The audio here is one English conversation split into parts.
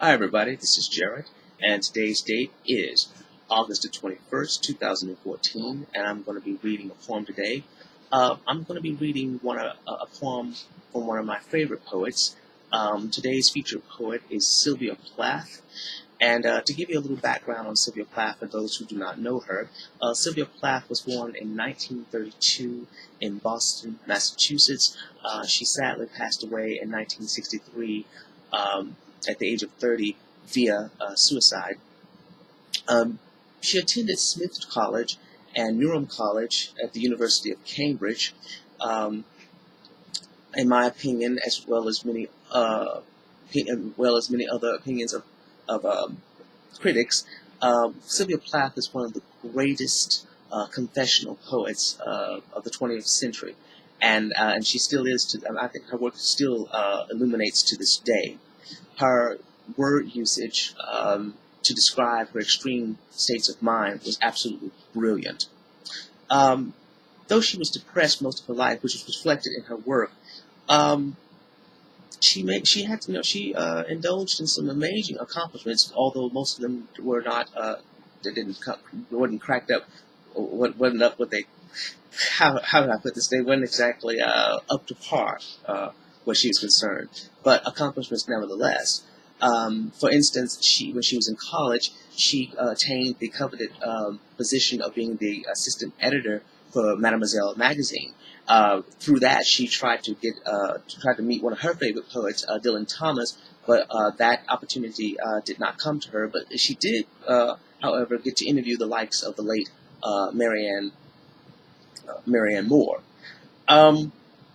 Hi everybody, this is Jared, and today's date is August the 21st, 2014, and I'm going to be reading a poem today. I'm going to be reading a poem from one of my favorite poets. Today's featured poet is Sylvia Plath, and to give you a little background on Sylvia Plath for those who do not know her, Sylvia Plath was born in 1932 in Boston, Massachusetts. She sadly passed away in 1963 at the age of 30 via suicide. She attended Smith College and Newnham College at the University of Cambridge. In my opinion, as well as many other opinions of critics, Sylvia Plath is one of the greatest confessional poets of the 20th century, and she still is. I think her work still illuminates to this day. Her word usage to describe her extreme states of mind was absolutely brilliant. Though she was depressed most of her life, which is reflected in her work, she indulged in some amazing accomplishments. Although most of them were not, wasn't cracked up. Wasn't up what they. How did I put this? They weren't exactly up to par where she was concerned, but accomplishments nevertheless. For instance, when she was in college, she attained the coveted position of being the assistant editor for Mademoiselle magazine. Through that, she tried to meet one of her favorite poets, Dylan Thomas, but that opportunity did not come to her. But she did, however, get to interview the likes of the late Marianne Moore.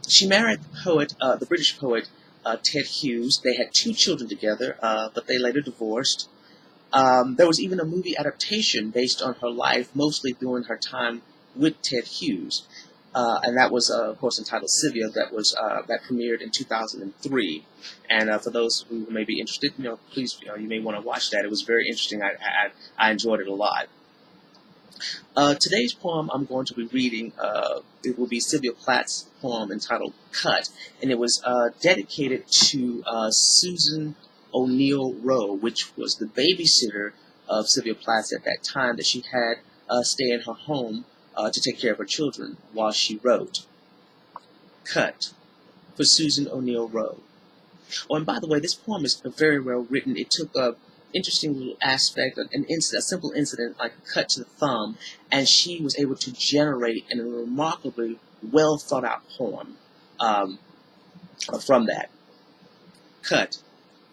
She married the British poet Ted Hughes. They had 2 children together, but they later divorced. There was even a movie adaptation based on her life, mostly during her time with Ted Hughes, and that was, of course, entitled Sylvia. That premiered in 2003. And for those who may be interested, please, you may want to watch that. It was very interesting. I enjoyed it a lot. Today's poem I'm going to be reading, it will be Sylvia Plath's poem entitled Cut, and it was dedicated to Susan O'Neill Roe, which was the babysitter of Sylvia Plath at that time that she had stay in her home to take care of her children while she wrote. Cut, for Susan O'Neill Roe. Oh, and by the way, this poem is very well written. It took a interesting little aspect, a simple incident like a cut to the thumb, and she was able to generate a remarkably well thought out poem from that. Cut,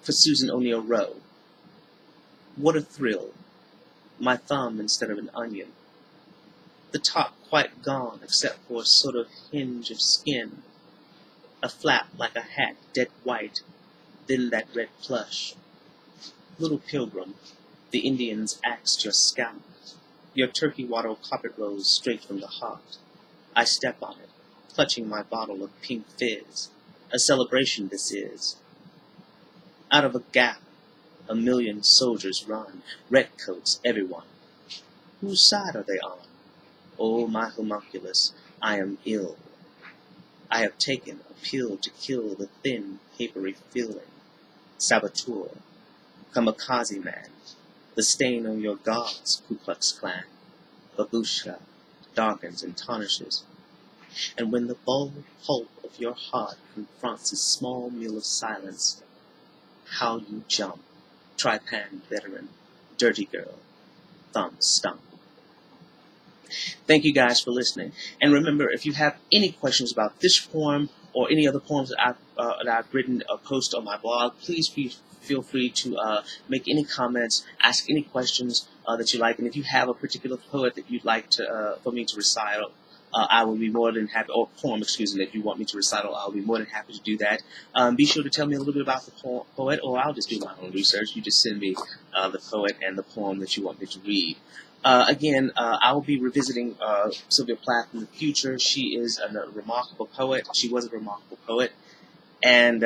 for Susan O'Neill Roe. What a thrill, my thumb instead of an onion. The top quite gone except for a sort of hinge of skin, a flap like a hat, dead white, then that red plush. Little pilgrim, the Indians axed your scalp. Your turkey wattle carpet rose straight from the heart. I step on it, clutching my bottle of pink fizz. A celebration this is. Out of a gap, a million soldiers run, redcoats, everyone. Whose side are they on? Oh, my homunculus, I am ill. I have taken a pill to kill the thin, papery feeling. Saboteur. Kamikaze man, the stain on your Gauze, Ku Klux Klan, Babushka, Darkens and tarnishes. And when the bold pulp of your heart confronts a small meal of silence, how you jump, Trepanned veteran, dirty girl, thumb stump. Thank you guys for listening. And remember, if you have any questions about this poem or any other poems that I've written or post on my blog, please feel free to make any comments, ask any questions that you like. And if you have a particular poet that you'd like for me to recital, I will be more than happy, or poem, excuse me, that you want me to recital, I'll be more than happy to do that. Be sure to tell me a little bit about the poet, or I'll just do my own research. You just send me the poet and the poem that you want me to read. Again, I will be revisiting Sylvia Plath in the future. She is a remarkable poet. She was a remarkable poet. And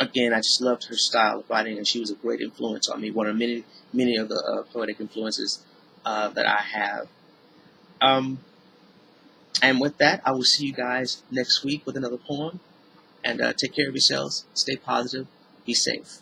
again, I just loved her style of writing, and she was a great influence on me, one of many of the poetic influences that I have. And with that, I will see you guys next week with another poem. And take care of yourselves. Stay positive. Be safe.